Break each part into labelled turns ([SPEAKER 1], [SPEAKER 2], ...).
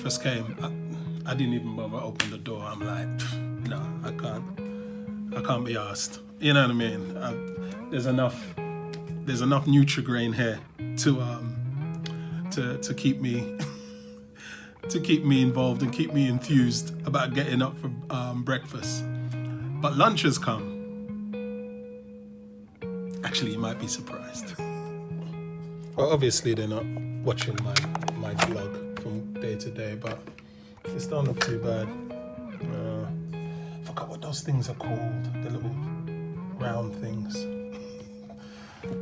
[SPEAKER 1] breakfast came, I didn't even bother open the door. I'm like, no, I can't be asked. You know what I mean? There's enough Nutri-Grain here to keep me involved and keep me enthused about getting up for breakfast. But lunch has come. Actually, you might be surprised. Well, obviously they're not watching my vlog from day to day, but it's don't look too bad. I forgot what those things are called, the little round things.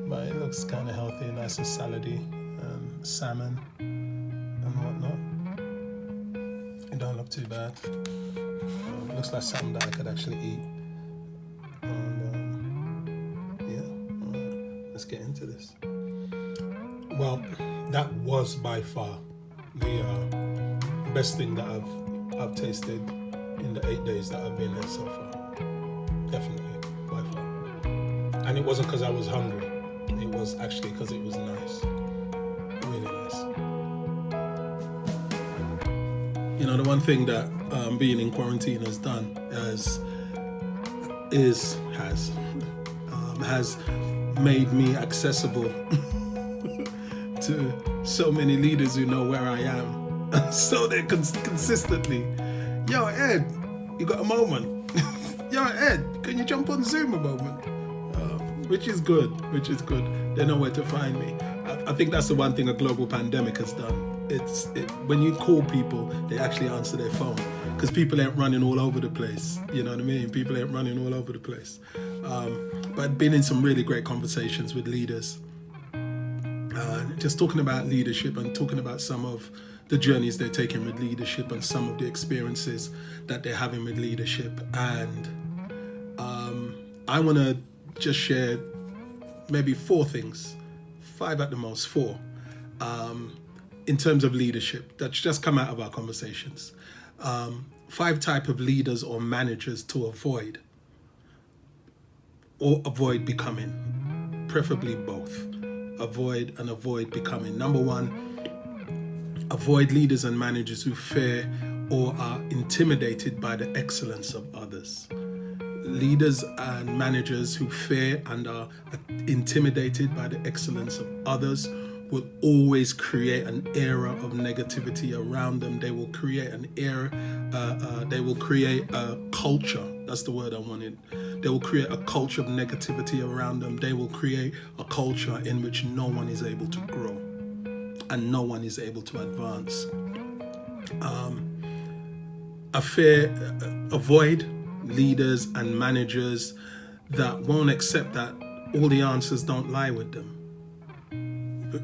[SPEAKER 1] But it looks kind of healthy, nice and salady, salmon and whatnot. It don't look too bad. It looks like something that I could actually eat. Let's get into this. Well, that was by far the best thing that I've tasted in the 8 days that I've been here so far. Definitely, by far. And it wasn't because I was hungry. It was actually because it was nice. Really nice. You know, the one thing that being in quarantine has done has made me accessible to so many leaders who know where I am. So they're consistently, yo Ed, you got a moment? Yo Ed, can you jump on Zoom a moment? Which is good. They know where to find me. I think that's the one thing a global pandemic has done. When you call people, they actually answer their phone, because people ain't running all over the place. You know what I mean? People ain't running all over the place. But I've been in some really great conversations with leaders, just talking about leadership and talking about some of the journeys they're taking with leadership and some of the experiences that they're having with leadership. And I want to just share maybe 4 things, 5 at the most, 4, in terms of leadership that's just come out of our conversations. 5 type of leaders or managers to avoid becoming, preferably both. Avoid becoming. Number 1, avoid leaders and managers who fear or are intimidated by the excellence of others. Leaders and managers who fear and are intimidated by the excellence of others will always create an era of negativity around them. They will create an era, they will create a culture. That's the word I wanted. They will create a culture of negativity around them. They will create a culture in which no one is able to grow and no one is able to advance. Avoid leaders and managers that won't accept that all the answers don't lie with them.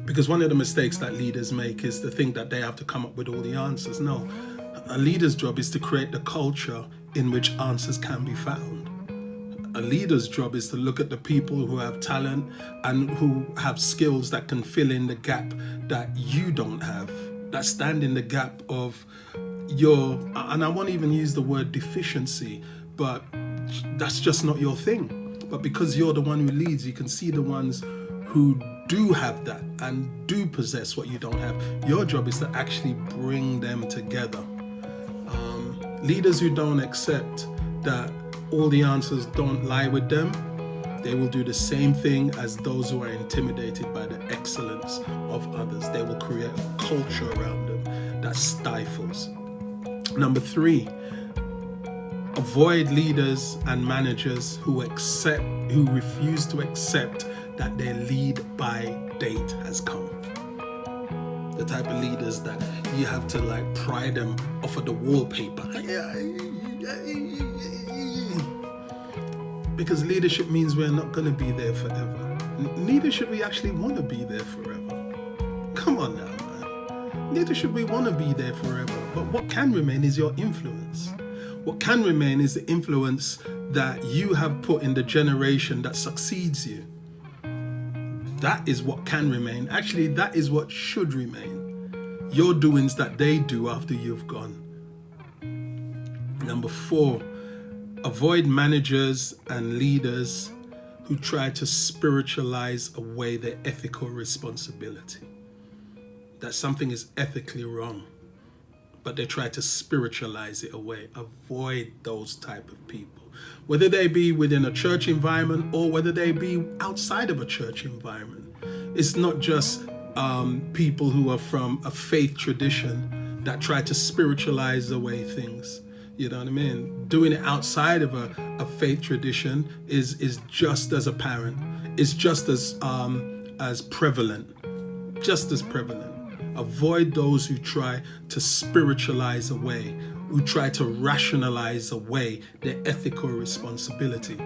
[SPEAKER 1] Because one of the mistakes that leaders make is to think that they have to come up with all the answers. No, a leader's job is to create the culture in which answers can be found. A leader's job is to look at the people who have talent and who have skills that can fill in the gap that you don't have, that stand in the gap of your, and I won't even use the word deficiency, but that's just not your thing. But because you're the one who leads, you can see the ones who do have that and do possess what you don't have. Your job is to actually bring them together. Leaders who don't accept that all the answers don't lie with them, they will do the same thing as those who are intimidated by the excellence of others. They will create a culture around them that stifles. Number 3, avoid leaders and managers who refuse to accept that their lead by date has come. The type of leaders that you have to like pry them off of the wallpaper. Because leadership means we're not going to be there forever. Neither should we actually want to be there forever. Come on now, man. Neither should we want to be there forever. But what can remain is your influence. What can remain is the influence that you have put in the generation that succeeds you. That is what can remain. Actually, that is what should remain. Your doings that they do after you've gone. Number 4, avoid managers and leaders who try to spiritualize away their ethical responsibility. That something is ethically wrong. but they try to spiritualize it away. Avoid those type of people, whether they be within a church environment or whether they be outside of a church environment. It's not just people who are from a faith tradition that try to spiritualize away things. You know what I mean? Doing it outside of a faith tradition is just as apparent. It's just as prevalent. Just as prevalent. Avoid those who try to spiritualize away, who try to rationalize away their ethical responsibility.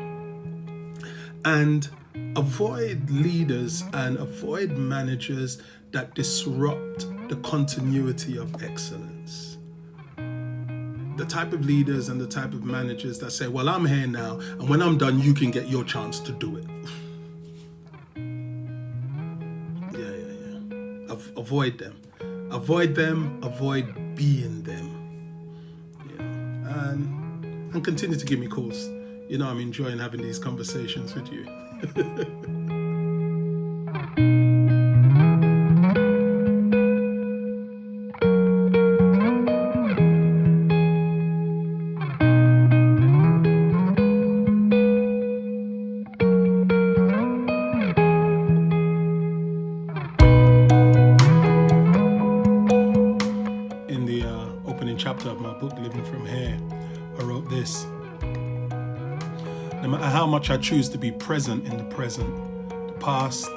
[SPEAKER 1] And avoid leaders and avoid managers that disrupt the continuity of excellence. The type of leaders and the type of managers that say, well, I'm here now, and when I'm done, you can get your chance to do it. Avoid them. Avoid them, avoid being them. And continue to give me calls. I'm enjoying having these conversations with you. In the opening chapter of my book, Living From Here, I wrote this. No matter how much I choose to be present in the present, the past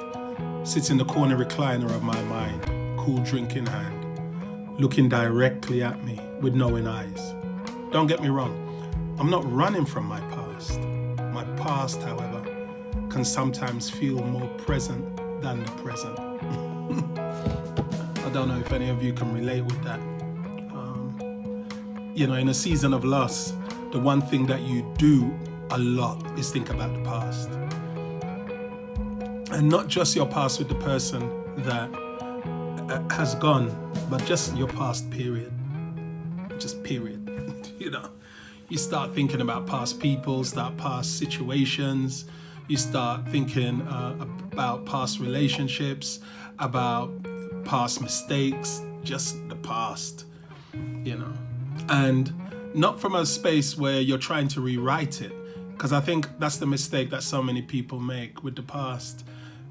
[SPEAKER 1] sits in the corner recliner of my mind, cool drink in hand, looking directly at me with knowing eyes. Don't get me wrong, I'm not running from my past. My past, however, can sometimes feel more present than the present. I don't know if any of you can relate with that. In a season of loss, the one thing that you do a lot is think about the past. And not just your past with the person that has gone, but just your past period. Just period. You start thinking about past people, start past situations, you start thinking about past relationships, about past mistakes, just the past, And not from a space where you're trying to rewrite it, because I think that's the mistake that so many people make with the past,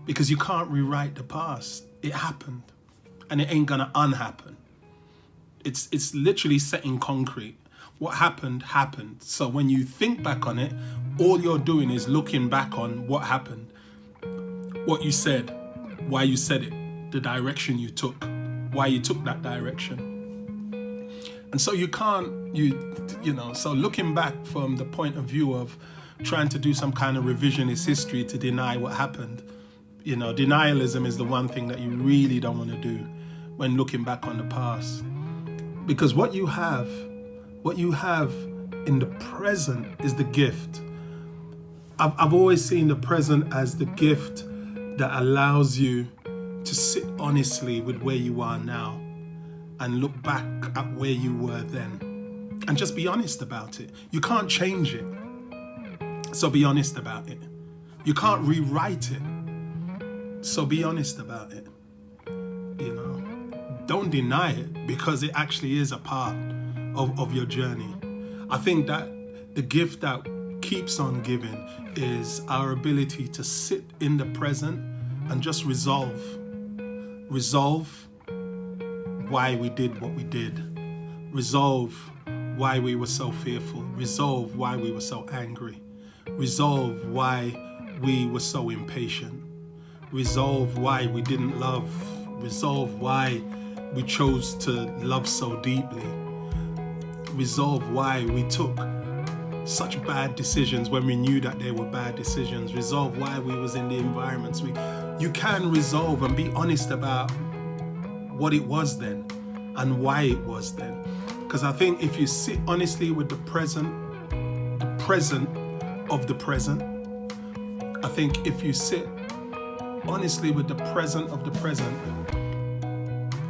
[SPEAKER 1] because you can't rewrite the past. It happened, and it ain't gonna unhappen. It's literally set in concrete. What happened, happened. So when you think back on it, all you're doing is looking back on what happened, what you said, why you said it, the direction you took, why you took that direction. And so you can't, so looking back from the point of view of trying to do some kind of revisionist history to deny what happened, denialism is the one thing that you really don't want to do when looking back on the past. Because what you have in the present is the gift. I've always seen the present as the gift that allows you to sit honestly with where you are now and look back at where you were then and just be honest about it. You can't change it, so be honest about it. You can't rewrite it, so be honest about it. Don't deny it, because it actually is a part of your journey. I think that the gift that keeps on giving is our ability to sit in the present and just resolve why we did what we did, resolve why we were so fearful, resolve why we were so angry, resolve why we were so impatient, resolve why we didn't love, resolve why we chose to love so deeply, resolve why we took such bad decisions when we knew that they were bad decisions, resolve why we was in the environments. You can resolve and be honest about what it was then and why it was then. Because I think if you sit honestly with the present of the present, I think if you sit honestly with the present of the present,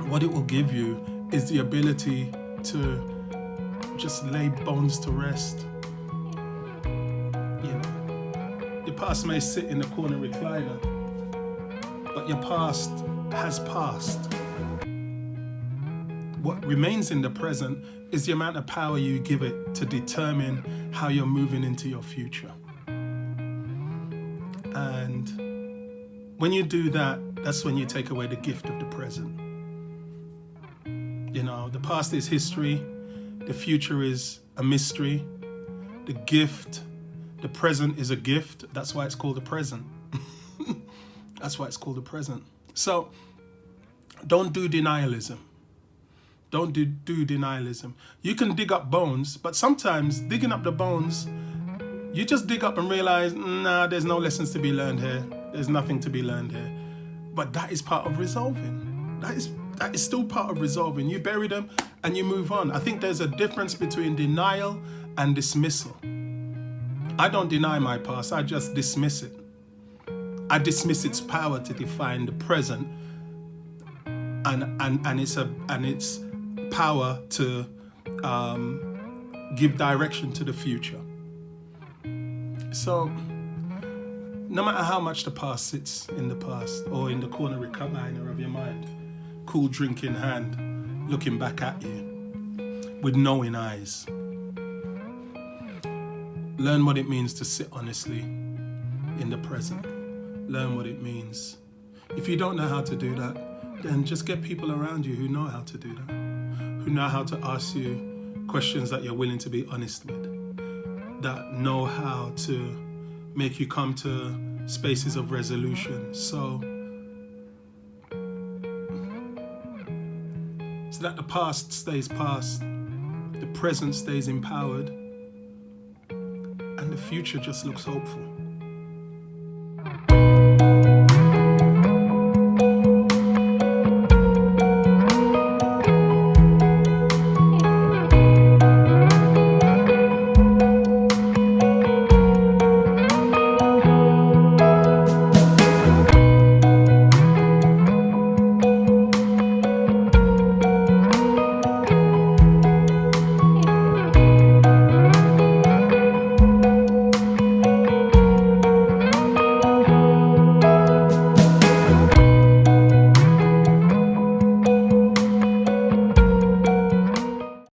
[SPEAKER 1] what it will give you is the ability to just lay bones to rest. Your past may sit in the corner recliner, but your past has passed. what remains in the present is the amount of power you give it to determine how you're moving into your future. And when you do that, that's when you take away the gift of the present. You know, the past is history, the future is a mystery, the present is a gift. That's why it's called the present. That's why it's called the present. So don't do denialism. Don't do denialism. You can dig up bones, but sometimes digging up the bones, you just dig up and realize, nah, there's no lessons to be learned here. There's nothing to be learned here. But that is part of resolving. That is still part of resolving. You bury them and you move on. I think there's a difference between denial and dismissal. I don't deny my past, I just dismiss it. I dismiss its power to define the present and its power to give direction to the future. So no matter how much the past sits in the past or in the corner recliner of your mind, cool drink in hand, looking back at you with knowing eyes, learn what it means to sit honestly in the present. Learn what it means. If you don't know how to do that, then just get people around you who know how to do that, who know how to ask you questions that you're willing to be honest with, that know how to make you come to spaces of resolution. So that the past stays past, the present stays empowered, and the future just looks hopeful.